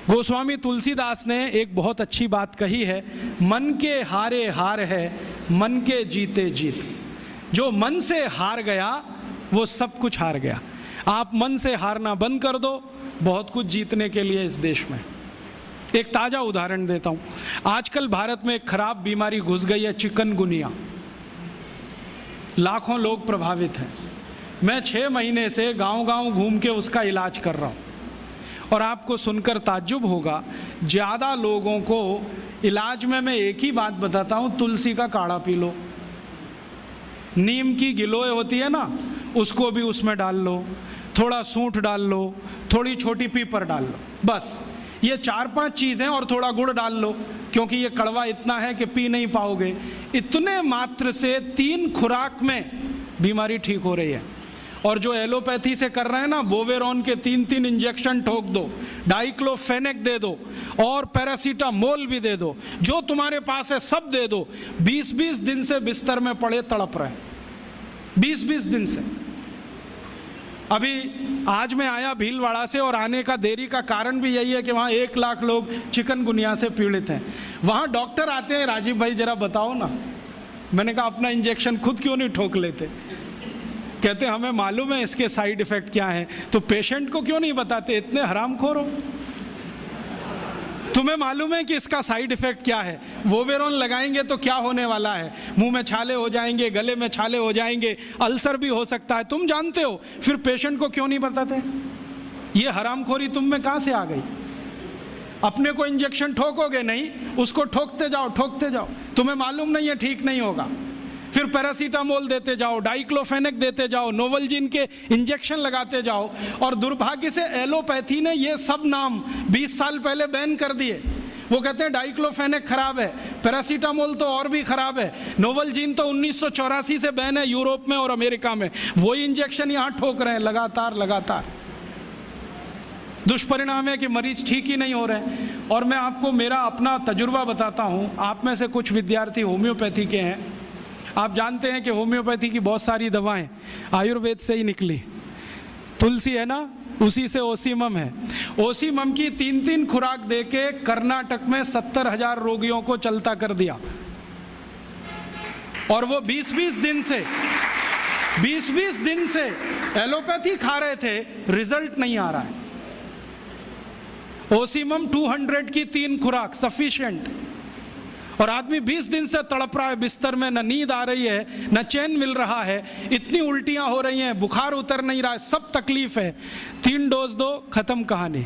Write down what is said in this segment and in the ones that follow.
गोस्वामी तुलसीदास ने एक बहुत अच्छी बात कही है, मन के हारे हार है, मन के जीते जीत। जो मन से हार गया वो सब कुछ हार गया। आप मन से हारना बंद कर दो, बहुत कुछ जीतने के लिए इस देश में। एक ताज़ा उदाहरण देता हूँ। आजकल भारत में एक खराब बीमारी घुस गई है, चिकनगुनिया। लाखों लोग प्रभावित हैं। मैं 6 महीने से गांव-गांव घूम के उसका इलाज कर रहा हूँ, और आपको सुनकर ताज्जुब होगा, ज़्यादा लोगों को इलाज में मैं एक ही बात बताता हूँ, तुलसी का काढ़ा पी लो, नीम की गिलोय होती है ना, उसको भी उसमें डाल लो, थोड़ा सूंठ डाल लो, थोड़ी छोटी पीपर डाल लो, बस ये 4-5 चीज़ें, और थोड़ा गुड़ डाल लो, क्योंकि ये कड़वा इतना है कि पी नहीं पाओगे। इतने मात्र से 3 खुराक में बीमारी ठीक हो रही है। और जो एलोपैथी से कर रहे हैं ना, बोवेरॉन के 3-3 इंजेक्शन ठोक दो, डाइक्लोफेनेक दे दो, और पैरासीटामोल भी दे दो, जो तुम्हारे पास है सब दे दो। 20-20 दिन से बिस्तर में पड़े तड़प रहे, 20-20 दिन से। अभी आज मैं आया भीलवाड़ा से, और आने का देरी का कारण भी यही है कि वहाँ 1 लाख लोग चिकनगुनिया से पीड़ित हैं। वहाँ डॉक्टर आते हैं, राजीव भाई जरा बताओ ना। मैंने कहा अपना इंजेक्शन खुद क्यों नहीं ठोक लेते? कहते हमें मालूम है इसके साइड इफ़ेक्ट क्या हैं, तो पेशेंट को क्यों नहीं बताते? इतने हरामखोर हो। तुम्हें मालूम है कि इसका साइड इफ़ेक्ट क्या है? वोवेरॉन लगाएंगे तो क्या होने वाला है? मुंह में छाले हो जाएंगे, गले में छाले हो जाएंगे, अल्सर भी हो सकता है। तुम जानते हो, फिर पेशेंट को क्यों नहीं बताते? ये हरामखोरी तुम में कहाँ से आ गई? अपने को इंजेक्शन ठोकोगे नहीं, उसको ठोकते जाओ, ठोकते जाओ। तुम्हें मालूम नहीं है ठीक नहीं होगा, फिर पैरासीटामोल देते जाओ, डाइक्लोफेनेक देते जाओ, नोवलजिन के इंजेक्शन लगाते जाओ। और दुर्भाग्य से एलोपैथी ने ये सब नाम 20 साल पहले बैन कर दिए। वो कहते हैं डाइक्लोफेनेक खराब है, पैरासीटामोल तो और भी खराब है, नोवलजिन तो 1984 से बैन है यूरोप में और अमेरिका में। वही इंजेक्शन यहाँ ठोक रहे हैं लगातार लगातार। दुष्परिणाम है कि मरीज ठीक ही नहीं हो रहे। और मैं आपको मेरा अपना तजुर्बा बताता हूँ। आप में से कुछ विद्यार्थी होम्योपैथी के हैं। आप जानते हैं कि होम्योपैथी की बहुत सारी दवाएं आयुर्वेद से ही निकली। तुलसी है ना, उसी से ओसीमम है। ओसीमम की 3-3 खुराक देके कर्नाटक में 70,000 रोगियों को चलता कर दिया। और वो 20-20 दिन से एलोपैथी खा रहे थे, रिजल्ट नहीं आ रहा है। ओसीमम 200 की 3 खुराक सफिशिएंट, और आदमी 20 दिन से तड़प रहा है बिस्तर में, न नींद आ रही है, न चैन मिल रहा है, इतनी उल्टियां हो रही हैं, बुखार उतर नहीं रहा है, सब तकलीफ है। 3 डोज दो, खत्म कहानी।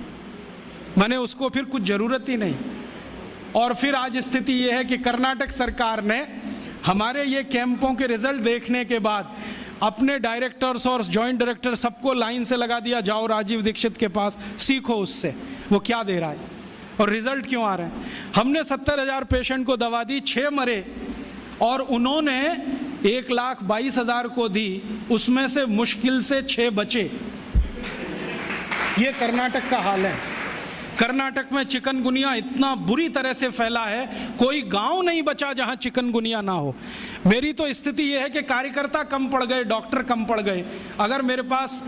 मैंने उसको फिर कुछ ज़रूरत ही नहीं। और फिर आज स्थिति ये है कि कर्नाटक सरकार ने हमारे ये कैंपों के रिजल्ट देखने के बाद अपने डायरेक्टर्स और जॉइंट डायरेक्टर सबको लाइन से लगा दिया, जाओ राजीव दीक्षित के पास, सीखो उससे वो क्या दे रहा है और रिजल्ट क्यों आ रहे हैं। हमने 70,000 पेशेंट को दवा दी, 6 मरे, और उन्होंने 1,22,000 को दी, उसमें से मुश्किल से 6 बचे। ये कर्नाटक का हाल है। कर्नाटक में चिकनगुनिया इतना बुरी तरह से फैला है, कोई गांव नहीं बचा जहां चिकनगुनिया ना हो। मेरी तो स्थिति ये है कि कार्यकर्ता कम पड़ गए, डॉक्टर कम पड़ गए। अगर मेरे पास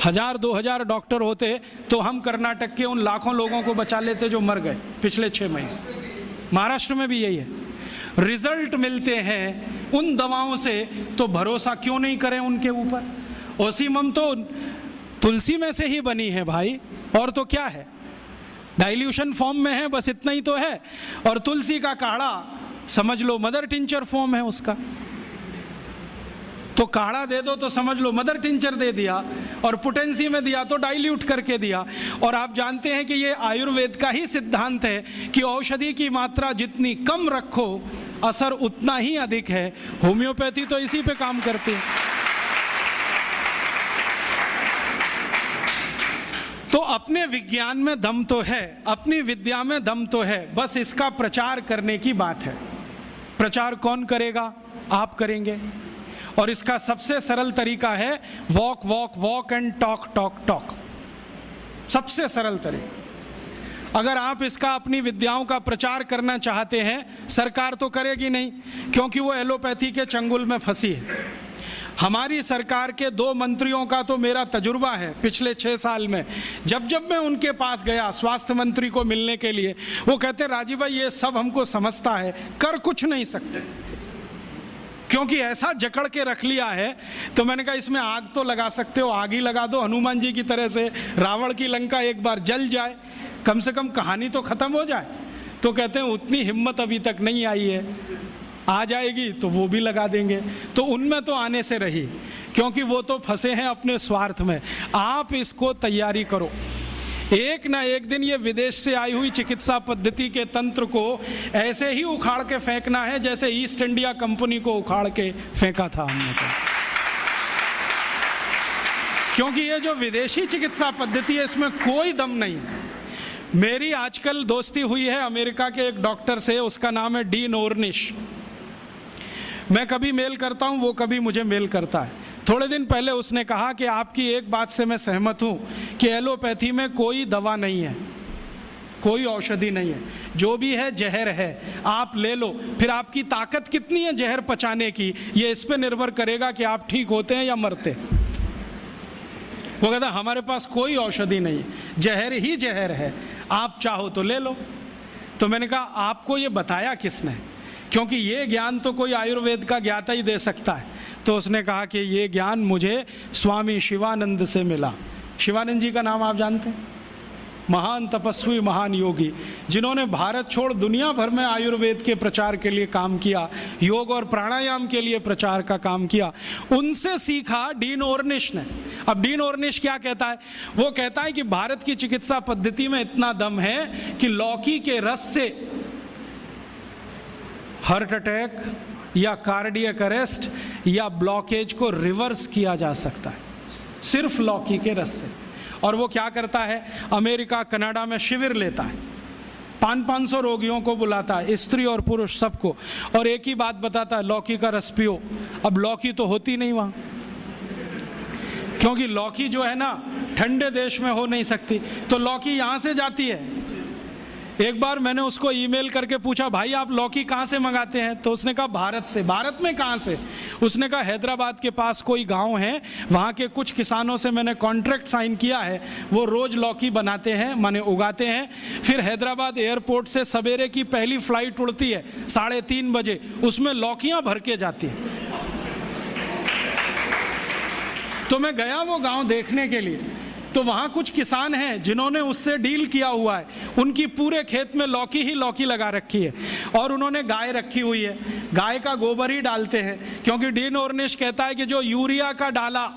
1,000-2,000 डॉक्टर होते तो हम कर्नाटक के उन लाखों लोगों को बचा लेते जो मर गए पिछले 6 महीने। महाराष्ट्र में भी यही है। रिजल्ट मिलते हैं उन दवाओं से, तो भरोसा क्यों नहीं करें उनके ऊपर। ओसीमम तो तुलसी में से ही बनी है भाई, और तो क्या है, डाइल्यूशन फॉर्म में है, बस इतना ही तो है। और तुलसी का काढ़ा समझ लो मदर टिंचर फॉर्म है उसका, तो काढ़ा दे दो तो समझ लो मदर टिंचर दे दिया, और पोटेंसी में दिया तो डाइल्यूट करके दिया। और आप जानते हैं कि ये आयुर्वेद का ही सिद्धांत है कि औषधि की मात्रा जितनी कम रखो, असर उतना ही अधिक है। होम्योपैथी तो इसी पे काम करती है। तो अपने विज्ञान में दम तो है, अपनी विद्या में दम तो है, बस इसका प्रचार करने की बात है। प्रचार कौन करेगा? आप करेंगे। और इसका सबसे सरल तरीका है walk walk walk and talk talk talk. सबसे सरल तरीका। अगर आप इसका अपनी विद्याओं का प्रचार करना चाहते हैं, सरकार तो करेगी नहीं, क्योंकि वो एलोपैथी के चंगुल में फंसी है। हमारी सरकार के 2 मंत्रियों का तो मेरा तजुर्बा है पिछले 6 साल में। जब जब मैं उनके पास गया स्वास्थ्य मंत्री को मिलने के लिए, वो कहते राजीव भाई ये सब हमको समझता है, कर कुछ नहीं सकते, क्योंकि ऐसा जकड़ के रख लिया है। तो मैंने कहा इसमें आग तो लगा सकते हो, आग ही लगा दो, हनुमान जी की तरह से रावण की लंका एक बार जल जाए, कम से कम कहानी तो खत्म हो जाए। तो कहते हैं उतनी हिम्मत अभी तक नहीं आई है, आ जाएगी तो वो भी लगा देंगे। तो उनमें तो आने से रही, क्योंकि वो तो फंसे हैं अपने स्वार्थ में। आप इसको तैयारी करो, एक ना एक दिन ये विदेश से आई हुई चिकित्सा पद्धति के तंत्र को ऐसे ही उखाड़ के फेंकना है जैसे ईस्ट इंडिया कंपनी को उखाड़ के फेंका था हमने तो। क्योंकि ये जो विदेशी चिकित्सा पद्धति है इसमें कोई दम नहीं। मेरी आजकल दोस्ती हुई है अमेरिका के एक डॉक्टर से, उसका नाम है डीन ऑर्निश। मैं कभी मेल करता हूँ, वो कभी मुझे मेल करता है। थोड़े दिन पहले उसने कहा कि आपकी एक बात से मैं सहमत हूँ कि एलोपैथी में कोई दवा नहीं है, कोई औषधि नहीं है, जो भी है जहर है, आप ले लो। फिर आपकी ताकत कितनी है जहर पचाने की, ये इस पे निर्भर करेगा कि आप ठीक होते हैं या मरते। वो कहता हमारे पास कोई औषधि नहीं है, जहर ही जहर है, आप चाहो तो ले लो। तो मैंने कहा आपको ये बताया किसने, क्योंकि ये ज्ञान तो कोई आयुर्वेद का ज्ञाता ही दे सकता है। तो उसने कहा कि ये ज्ञान मुझे स्वामी शिवानंद से मिला। शिवानंद जी का नाम आप जानते हैं, महान तपस्वी, महान योगी, जिन्होंने भारत छोड़ दुनिया भर में आयुर्वेद के प्रचार के लिए काम किया, योग और प्राणायाम के लिए प्रचार का काम किया। उनसे सीखा डीन ऑर्निश ने। अब डीन ऑर्निश क्या कहता है, वो कहता है कि भारत की चिकित्सा पद्धति में इतना दम है कि लौकी के रस से हार्ट अटैक या कार्डियक अरेस्ट या ब्लॉकेज को रिवर्स किया जा सकता है, सिर्फ लौकी के रस से। और वो क्या करता है, अमेरिका कनाडा में शिविर लेता है, 500-500 रोगियों को बुलाता है, स्त्री और पुरुष सबको, और एक ही बात बताता है, लौकी का रस पियो। अब लौकी तो होती नहीं वहाँ, क्योंकि लौकी जो है ना ठंडे देश में हो नहीं सकती, तो लौकी यहाँ से जाती है। एक बार मैंने उसको ईमेल करके पूछा, भाई आप लौकी कहाँ से मंगाते हैं? तो उसने कहा भारत से। भारत में कहाँ से? उसने कहा हैदराबाद के पास कोई गांव है, वहाँ के कुछ किसानों से मैंने कॉन्ट्रैक्ट साइन किया है, वो रोज़ लौकी बनाते हैं, माने उगाते हैं। फिर हैदराबाद एयरपोर्ट से सवेरे की पहली फ्लाइट उड़ती है 3:30 बजे, उसमें लौकियाँ भर के जाती हैं। तो मैं गया वो गाँव देखने के लिए, तो वहाँ कुछ किसान हैं जिन्होंने उससे डील किया हुआ है, उनकी पूरे खेत में लौकी ही लौकी लगा रखी है, और उन्होंने गाय रखी हुई है, गाय का गोबर ही डालते हैं, क्योंकि डीन ऑर्निश कहता है कि जो यूरिया का डाला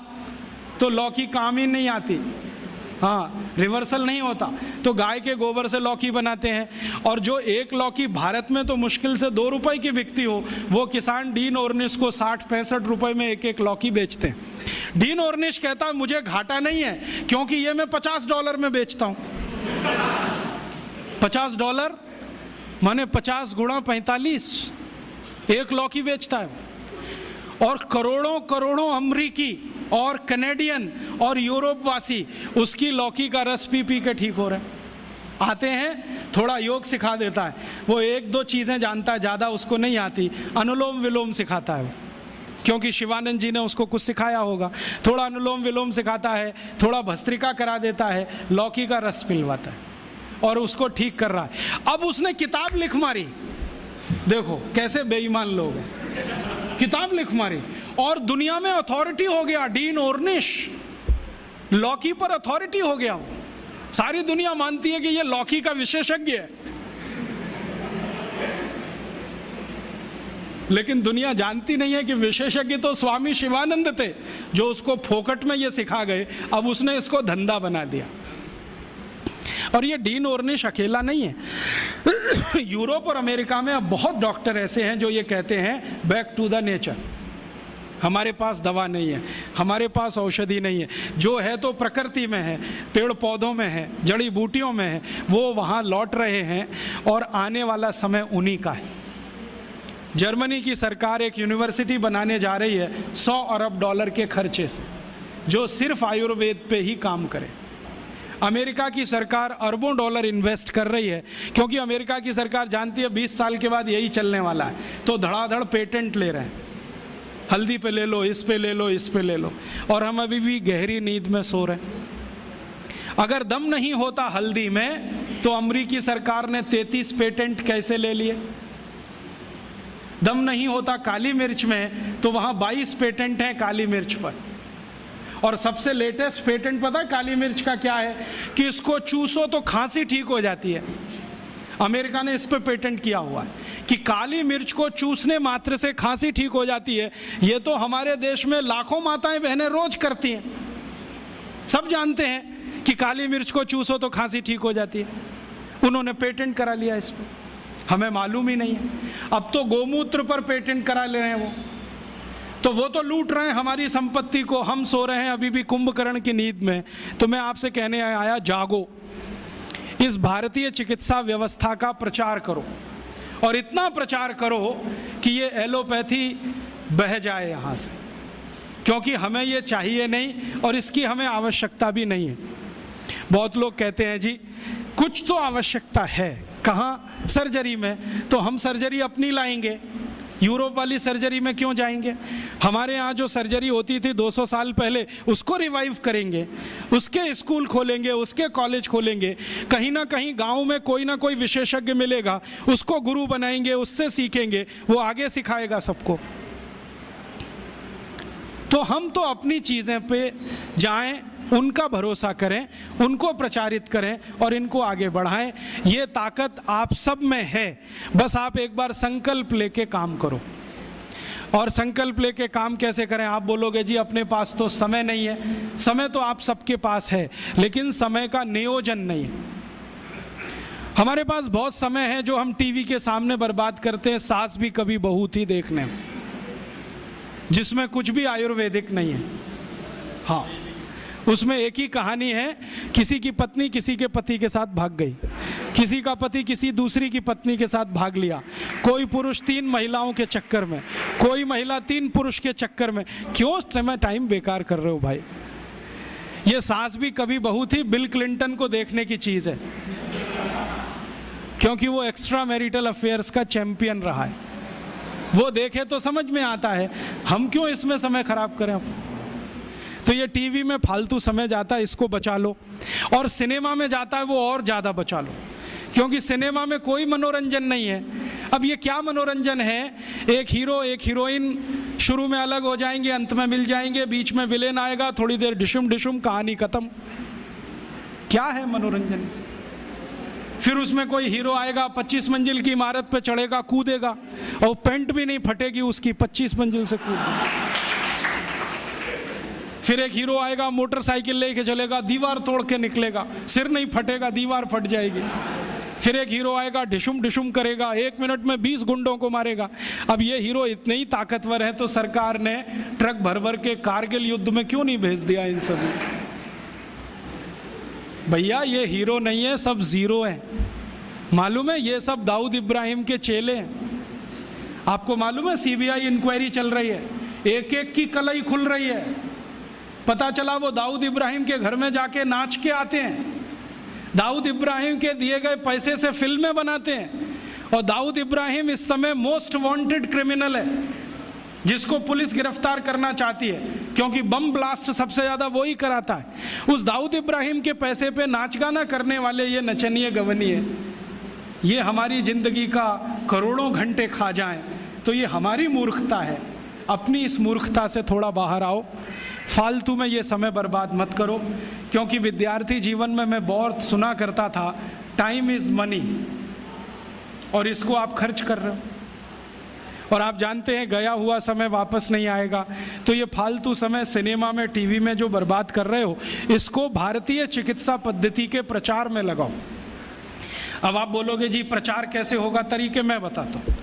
तो लौकी काम ही नहीं आती, हाँ रिवर्सल नहीं होता, तो गाय के गोबर से लौकी बनाते हैं। और जो एक लौकी भारत में तो मुश्किल से 2 रुपए की बिकती हो, वो किसान डीन ऑर्निश को 60-65 रुपए में एक लौकी बेचते हैं। डीन ऑर्निश कहता है मुझे घाटा नहीं है, क्योंकि ये मैं $50 में बेचता हूँ। $50 माने 50 गुणा 45, एक लौकी बेचता है। और करोड़ों करोड़ों अमरीकी और कनेडियन और यूरोप वासी उसकी लौकी का रस पी पी के ठीक हो रहे हैं। आते हैं, थोड़ा योग सिखा देता है, वो 1-2 चीज़ें जानता है, ज़्यादा उसको नहीं आती, अनुलोम विलोम सिखाता है वो, क्योंकि शिवानंद जी ने उसको कुछ सिखाया होगा। थोड़ा अनुलोम विलोम सिखाता है, थोड़ा भस्त्रिका करा देता है, लौकी का रस पिलवाता है और उसको ठीक कर रहा है। अब उसने किताब लिख मारी, देखो कैसे बेईमान लोग हैं, किताब लिख मारी और दुनिया में अथॉरिटी हो गया। डीन ऑर्निश लौकी पर अथॉरिटी हो गया, सारी दुनिया मानती है कि ये लौकी का विशेषज्ञ है। लेकिन दुनिया जानती नहीं है कि विशेषज्ञ तो स्वामी शिवानंद थे, जो उसको फोकट में ये सिखा गए, अब उसने इसको धंधा बना दिया। और ये डीन ऑर्निश अकेला नहीं है, यूरोप और अमेरिका में अब बहुत डॉक्टर ऐसे हैं जो ये कहते हैं बैक टू द नेचर, हमारे पास दवा नहीं है, हमारे पास औषधि नहीं है, जो है तो प्रकृति में है, पेड़ पौधों में है, जड़ी बूटियों में है, वो वहाँ लौट रहे हैं और आने वाला समय उन्हीं का है। जर्मनी की सरकार एक यूनिवर्सिटी बनाने जा रही है $100 अरब के खर्चे से, जो सिर्फ आयुर्वेद पे ही काम करे। अमेरिका की सरकार अरबों डॉलर इन्वेस्ट कर रही है, क्योंकि अमेरिका की सरकार जानती है 20 साल के बाद यही चलने वाला है, तो धड़ाधड़ पेटेंट ले रहे हैं। हल्दी पे ले लो, इस पे ले लो, इस पे ले लो, और हम अभी भी गहरी नींद में सो रहे हैं। अगर दम नहीं होता हल्दी में तो अमेरिकी सरकार ने 33 पेटेंट कैसे ले लिए? दम नहीं होता काली मिर्च में तो वहाँ 22 पेटेंट हैं काली मिर्च पर। और सबसे लेटेस्ट पेटेंट पता है काली मिर्च का क्या है? कि इसको चूसो तो खांसी ठीक हो जाती है। अमेरिका ने इस पे पेटेंट किया हुआ है कि काली मिर्च को चूसने मात्र से खांसी ठीक हो जाती है। ये तो हमारे देश में लाखों माताएं बहनें रोज करती हैं, सब जानते हैं कि काली मिर्च को चूसो तो खांसी ठीक हो जाती है। उन्होंने पेटेंट करा लिया इस पर, हमें मालूम ही नहीं है। अब तो गोमूत्र पर पेटेंट करा ले रहे हैं वो तो लूट रहे हैं हमारी संपत्ति को। हम सो रहे हैं अभी भी कुंभकर्ण की नींद में। तो मैं आपसे कहने आया, जागो, इस भारतीय चिकित्सा व्यवस्था का प्रचार करो, और इतना प्रचार करो कि ये एलोपैथी बह जाए यहाँ से, क्योंकि हमें ये चाहिए नहीं और इसकी हमें आवश्यकता भी नहीं है। बहुत लोग कहते हैं जी कुछ तो आवश्यकता है, कहाँ? सर्जरी में। तो हम सर्जरी अपनी लाएंगे, यूरोप वाली सर्जरी में क्यों जाएंगे? हमारे यहाँ जो सर्जरी होती थी 200 साल पहले, उसको रिवाइव करेंगे, उसके स्कूल खोलेंगे, उसके कॉलेज खोलेंगे। कहीं ना कहीं गांव में कोई ना कोई विशेषज्ञ मिलेगा, उसको गुरु बनाएंगे, उससे सीखेंगे, वो आगे सिखाएगा सबको। तो हम तो अपनी चीज़ें पे जाएं, उनका भरोसा करें, उनको प्रचारित करें और इनको आगे बढ़ाएं। ये ताकत आप सब में है, बस आप एक बार संकल्प लेके काम करो। और संकल्प लेके काम कैसे करें? आप बोलोगे जी अपने पास तो समय नहीं है। समय तो आप सबके पास है, लेकिन समय का नियोजन नहीं है। हमारे पास बहुत समय है जो हम टीवी के सामने बर्बाद करते हैं, सास भी कभी बहू थी देखने में, जिसमें कुछ भी आयुर्वेदिक नहीं है। हाँ, उसमें एक ही कहानी है, किसी की पत्नी किसी के पति के साथ भाग गई, किसी का पति किसी दूसरी की पत्नी के साथ भाग लिया, कोई पुरुष 3 महिलाओं के चक्कर में, कोई महिला 3 पुरुष के चक्कर में। क्यों समय टाइम बेकार कर रहे हो भाई? ये सास भी कभी बहू थी बिल क्लिंटन को देखने की चीज़ है, क्योंकि वो एक्स्ट्रा मैरिटल अफेयर्स का चैंपियन रहा है। वो देखे तो समझ में आता है, हम क्यों इसमें समय खराब करें? तो ये टीवी में फालतू समय जाता है, इसको बचा लो। और सिनेमा में जाता है वो और ज़्यादा बचा लो, क्योंकि सिनेमा में कोई मनोरंजन नहीं है। अब ये क्या मनोरंजन है? एक हीरो एक हीरोइन शुरू में अलग हो जाएंगे, अंत में मिल जाएंगे, बीच में विलेन आएगा, थोड़ी देर डिशुम डिशुम, कहानी खत्म। क्या है मनोरंजन? फिर उसमें कोई हीरो आएगा, 25 मंजिल की इमारत पे चढ़ेगा, कूदेगा, और पेंट भी नहीं फटेगी उसकी, 25 मंजिल से कूदेगा। फिर एक हीरो आएगा, मोटरसाइकिल लेके चलेगा, दीवार तोड़ के निकलेगा, सिर नहीं फटेगा, दीवार फट जाएगी। फिर एक हीरो आएगा, डिशुम डिशुम करेगा, 1 मिनट में 20 गुंडों को मारेगा। अब ये हीरो इतने ही ताकतवर हैं तो सरकार ने ट्रक भर भर के कारगिल युद्ध में क्यों नहीं भेज दिया इन सभी? भैया ये हीरो नहीं है, सब जीरो हैं। मालूम है ये सब दाऊद इब्राहिम के चेले हैं। आपको मालूम है सीबीआई इंक्वायरी चल रही है, एक एक की कलई खुल रही है। पता चला वो दाऊद इब्राहिम के घर में जाके नाच के आते हैं, दाऊद इब्राहिम के दिए गए पैसे से फिल्में बनाते हैं। और दाऊद इब्राहिम इस समय मोस्ट वांटेड क्रिमिनल है, जिसको पुलिस गिरफ्तार करना चाहती है, क्योंकि बम ब्लास्ट सबसे ज़्यादा वही कराता है। उस दाऊद इब्राहिम के पैसे पे नाच गाना करने वाले ये नचनिए गवनिए, ये हमारी ज़िंदगी का करोड़ों घंटे खा जाएं, तो ये हमारी मूर्खता है। अपनी इस मूर्खता से थोड़ा बाहर आओ, फालतू में ये समय बर्बाद मत करो। क्योंकि विद्यार्थी जीवन में मैं बहुत सुना करता था, टाइम इज़ मनी, और इसको आप खर्च कर रहे हो, और आप जानते हैं गया हुआ समय वापस नहीं आएगा। तो ये फालतू समय सिनेमा में, टीवी में जो बर्बाद कर रहे हो, इसको भारतीय चिकित्सा पद्धति के प्रचार में लगाओ। अब आप बोलोगे जी प्रचार कैसे होगा? तरीके मैं बताता हूँ।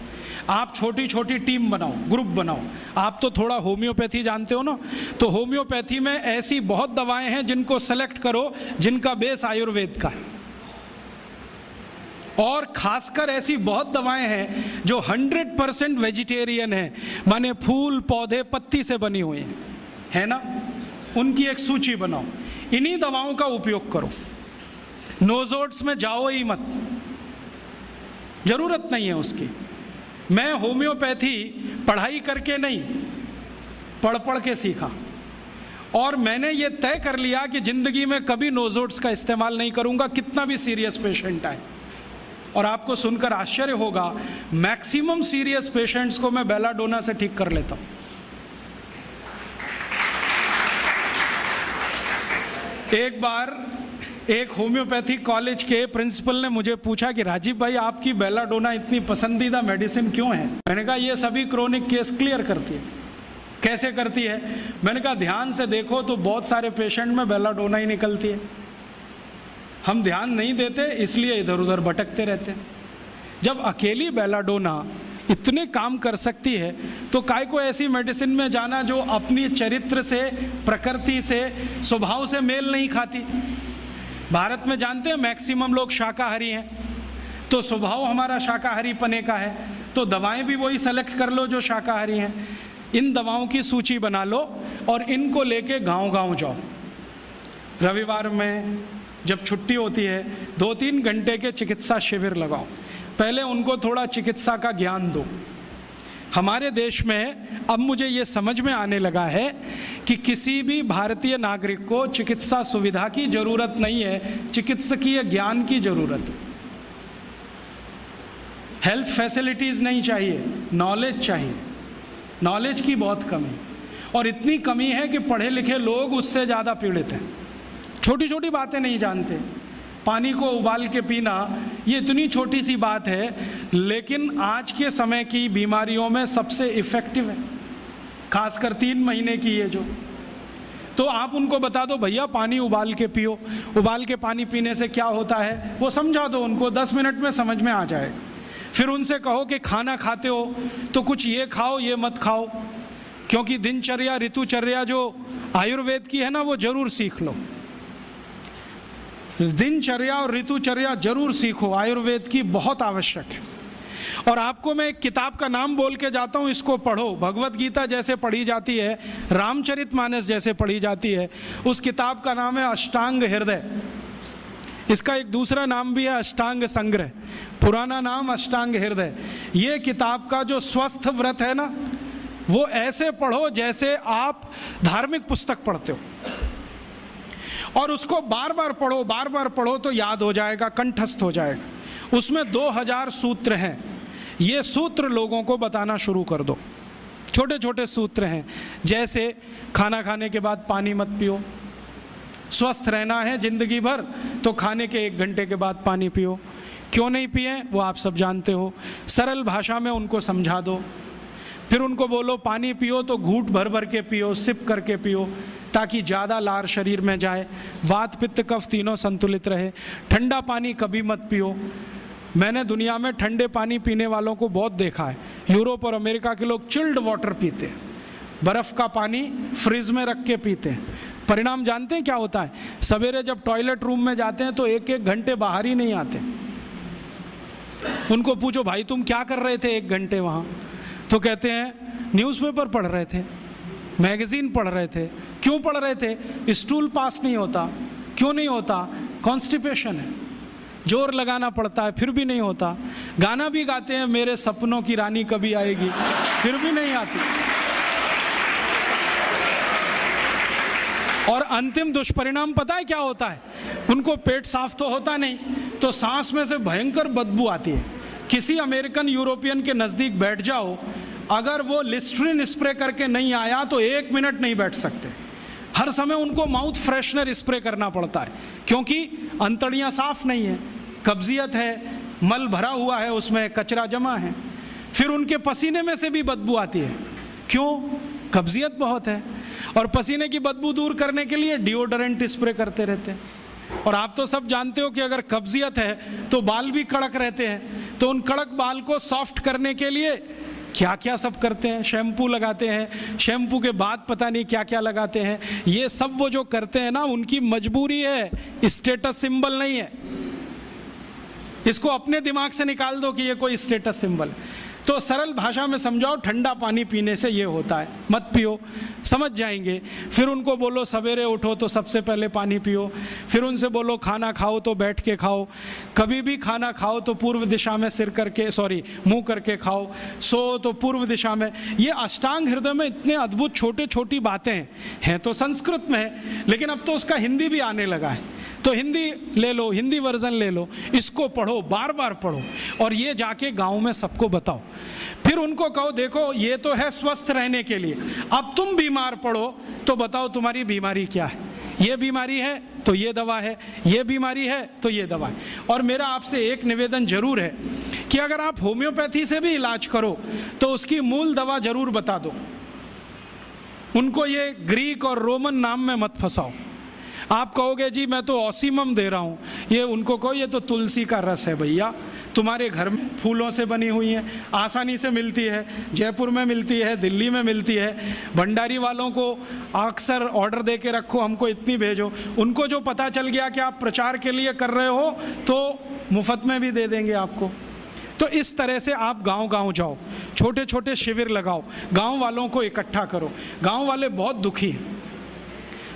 आप छोटी छोटी टीम बनाओ, ग्रुप बनाओ। आप तो थोड़ा होम्योपैथी जानते हो ना, तो होम्योपैथी में ऐसी बहुत दवाएं हैं जिनको सेलेक्ट करो जिनका बेस आयुर्वेद का है, और खासकर ऐसी बहुत दवाएं हैं जो 100% वेजिटेरियन है, माने फूल पौधे पत्ती से बनी हुई है ना, उनकी एक सूची बनाओ। इन्हीं दवाओं का उपयोग करो। नोजोड्स में जाओ ही मत, जरूरत नहीं है उसकी। मैं होम्योपैथी पढ़ाई करके नहीं, पढ़ पढ़ के सीखा, और मैंने ये तय कर लिया कि ज़िंदगी में कभी नोज़ोट्स का इस्तेमाल नहीं करूँगा, कितना भी सीरियस पेशेंट आए। और आपको सुनकर आश्चर्य होगा, मैक्सिमम सीरियस पेशेंट्स को मैं बेलाडोना से ठीक कर लेता हूँ। एक बार एक होम्योपैथिक कॉलेज के प्रिंसिपल ने मुझे पूछा कि राजीव भाई, आपकी बेलाडोना इतनी पसंदीदा मेडिसिन क्यों है? मैंने कहा ये सभी क्रोनिक केस क्लियर करती है। कैसे करती है? मैंने कहा ध्यान से देखो तो बहुत सारे पेशेंट में बेलाडोना ही निकलती है, हम ध्यान नहीं देते इसलिए इधर उधर भटकते रहते हैं। जब अकेली बेलाडोना इतने काम कर सकती है तो काय को ऐसी मेडिसिन में जाना जो अपनी चरित्र से, प्रकृति से, स्वभाव से मेल नहीं खाती। भारत में जानते हैं मैक्सिमम लोग शाकाहारी हैं, तो स्वभाव हमारा शाकाहारी पने का है, तो दवाएं भी वही सेलेक्ट कर लो जो शाकाहारी हैं। इन दवाओं की सूची बना लो और इनको लेके गांव-गांव जाओ। रविवार में जब छुट्टी होती है 2-3 घंटे के चिकित्सा शिविर लगाओ, पहले उनको थोड़ा चिकित्सा का ज्ञान दो। हमारे देश में अब मुझे ये समझ में आने लगा है कि किसी भी भारतीय नागरिक को चिकित्सा सुविधा की ज़रूरत नहीं है, चिकित्सकीय ज्ञान की ज़रूरत है। हेल्थ फैसिलिटीज़ नहीं चाहिए, नॉलेज चाहिए। नॉलेज की बहुत कमी, और इतनी कमी है कि पढ़े लिखे लोग उससे ज़्यादा पीड़ित हैं। छोटी छोटी बातें नहीं जानते। पानी को उबाल के पीना ये इतनी छोटी सी बात है, लेकिन आज के समय की बीमारियों में सबसे इफ़ेक्टिव है, खासकर 3 महीने की ये जो। तो आप उनको बता दो भैया पानी उबाल के पियो, उबाल के पानी पीने से क्या होता है वो समझा दो उनको, 10 मिनट में समझ में आ जाएगा। फिर उनसे कहो कि खाना खाते हो तो कुछ ये खाओ ये मत खाओ, क्योंकि दिनचर्या ऋतुचर्या जो आयुर्वेद की है ना वो जरूर सीख लो। दिनचर्या और ऋतुचर्या जरूर सीखो, आयुर्वेद की बहुत आवश्यक है। और आपको मैं एक किताब का नाम बोल के जाता हूँ, इसको पढ़ो। भगवत गीता जैसे पढ़ी जाती है, रामचरितमानस जैसे पढ़ी जाती है, उस किताब का नाम है अष्टांग हृदय। इसका एक दूसरा नाम भी है अष्टांग संग्रह, पुराना नाम अष्टांग हृदय। ये किताब का जो स्वस्थ व्रत है ना, वो ऐसे पढ़ो जैसे आप धार्मिक पुस्तक पढ़ते हो, और उसको बार बार पढ़ो तो याद हो जाएगा, कंठस्थ हो जाएगा। उसमें 2000 सूत्र हैं। ये सूत्र लोगों को बताना शुरू कर दो। छोटे छोटे सूत्र हैं, जैसे खाना खाने के बाद पानी मत पियो, स्वस्थ रहना है जिंदगी भर तो खाने के 1 घंटे के बाद पानी पियो। क्यों नहीं पिए वो आप सब जानते हो, सरल भाषा में उनको समझा दो। फिर उनको बोलो पानी पियो तो घूंट भर भर के पियो, सिप करके पियो, ताकि ज़्यादा लार शरीर में जाए, वात पित्त कफ तीनों संतुलित रहे। ठंडा पानी कभी मत पियो। मैंने दुनिया में ठंडे पानी पीने वालों को बहुत देखा है। यूरोप और अमेरिका के लोग चिल्ड वाटर पीते हैं, बर्फ़ का पानी फ्रिज में रख के पीते हैं। परिणाम जानते हैं क्या होता है? सवेरे जब टॉयलेट रूम में जाते हैं तो 1-1 घंटे बाहर ही नहीं आते। उनको पूछो भाई तुम क्या कर रहे थे 1 घंटे वहाँ? तो कहते हैं न्यूज़पेपर पढ़ रहे थे, मैगज़ीन पढ़ रहे थे। क्यों पढ़ रहे थे? स्टूल पास नहीं होता। क्यों नहीं होता? कॉन्स्टिपेशन है, जोर लगाना पड़ता है फिर भी नहीं होता। गाना भी गाते हैं मेरे सपनों की रानी कभी आएगी, फिर भी नहीं आती। और अंतिम दुष्परिणाम पता है क्या होता है? उनको पेट साफ तो होता नहीं, तो सांस में से भयंकर बदबू आती है। किसी अमेरिकन यूरोपियन के नज़दीक बैठ जाओ, अगर वो लिस्ट्रीन स्प्रे करके नहीं आया तो 1 मिनट नहीं बैठ सकते। हर समय उनको माउथ फ्रेशनर स्प्रे करना पड़ता है, क्योंकि अंतड़ियाँ साफ नहीं है, कब्जियत है, मल भरा हुआ है, उसमें कचरा जमा है। फिर उनके पसीने में से भी बदबू आती है। क्यों? कब्जियत बहुत है। और पसीने की बदबू दूर करने के लिए डिओडोरेंट स्प्रे करते रहते हैं। और आप तो सब जानते हो कि अगर कब्जियत है तो बाल भी कड़क रहते हैं, तो उन कड़क बाल को सॉफ्ट करने के लिए क्या क्या सब करते हैं। शैम्पू लगाते हैं, शैम्पू के बाद पता नहीं क्या क्या लगाते हैं। ये सब वो जो करते हैं ना, उनकी मजबूरी है, स्टेटस सिंबल नहीं है। इसको अपने दिमाग से निकाल दो कि ये कोई स्टेटस सिंबल है। तो सरल भाषा में समझाओ, ठंडा पानी पीने से ये होता है, मत पियो, समझ जाएंगे। फिर उनको बोलो सवेरे उठो तो सबसे पहले पानी पियो। फिर उनसे बोलो खाना खाओ तो बैठ के खाओ, कभी भी खाना खाओ तो पूर्व दिशा में मुंह करके खाओ, सो तो पूर्व दिशा में। ये अष्टांग हृदय में इतने अद्भुत छोटे छोटी बातें हैं तो संस्कृत में है, लेकिन अब तो उसका हिंदी भी आने लगा है, तो हिंदी ले लो, हिंदी वर्जन ले लो, इसको पढ़ो, बार बार पढ़ो, और ये जाके गांव में सबको बताओ। फिर उनको कहो देखो ये तो है स्वस्थ रहने के लिए, अब तुम बीमार पड़ो तो बताओ तुम्हारी बीमारी क्या है, ये बीमारी है तो ये दवा है, ये बीमारी है तो ये दवा है। और मेरा आपसे एक निवेदन जरूर है कि अगर आप होम्योपैथी से भी इलाज करो तो उसकी मूल दवा जरूर बता दो, उनको ये ग्रीक और रोमन नाम में मत फंसाओ। आप कहोगे जी मैं तो ऑसिमम दे रहा हूँ, ये उनको कहो ये तो तुलसी का रस है भैया, तुम्हारे घर में फूलों से बनी हुई है, आसानी से मिलती है, जयपुर में मिलती है, दिल्ली में मिलती है। भंडारी वालों को अक्सर ऑर्डर दे के रखो, हमको इतनी भेजो, उनको जो पता चल गया कि आप प्रचार के लिए कर रहे हो तो मुफ्त में भी दे देंगे आपको। तो इस तरह से आप गांव गांव जाओ, छोटे छोटे शिविर लगाओ, गांव वालों को इकट्ठा करो। गांव वाले बहुत दुखी हैं,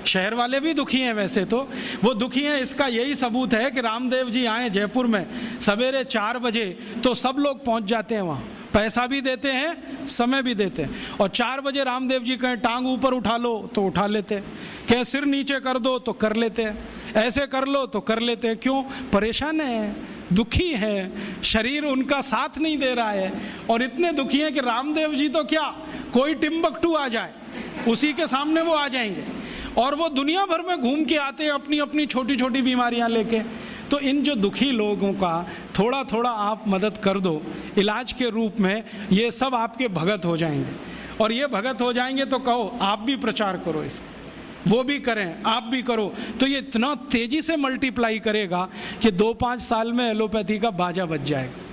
शहर वाले भी दुखी हैं, वैसे तो वो दुखी हैं, इसका यही सबूत है कि रामदेव जी आए जयपुर में सवेरे 4 बजे तो सब लोग पहुंच जाते हैं वहाँ, पैसा भी देते हैं, समय भी देते हैं। और 4 बजे रामदेव जी कहें टांग ऊपर उठा लो तो उठा लेते हैं, कहें सिर नीचे कर दो तो कर लेते हैं, ऐसे कर लो तो कर लेते हैं। क्यों? परेशान है, दुखी है, शरीर उनका साथ नहीं दे रहा है, और इतने दुखी हैं कि रामदेव जी तो क्या, कोई टिम्बकटू आ जाए उसी के सामने वो आ जाएंगे, और वो दुनिया भर में घूम के आते हैं अपनी अपनी छोटी छोटी बीमारियां लेके। तो इन जो दुखी लोगों का थोड़ा थोड़ा आप मदद कर दो इलाज के रूप में, ये सब आपके भगत हो जाएंगे। और ये भगत हो जाएंगे तो कहो आप भी प्रचार करो इसका, वो भी करें, आप भी करो, तो ये इतना तेजी से मल्टीप्लाई करेगा कि 2-5 साल में एलोपैथी का बाजा बज जाएगा।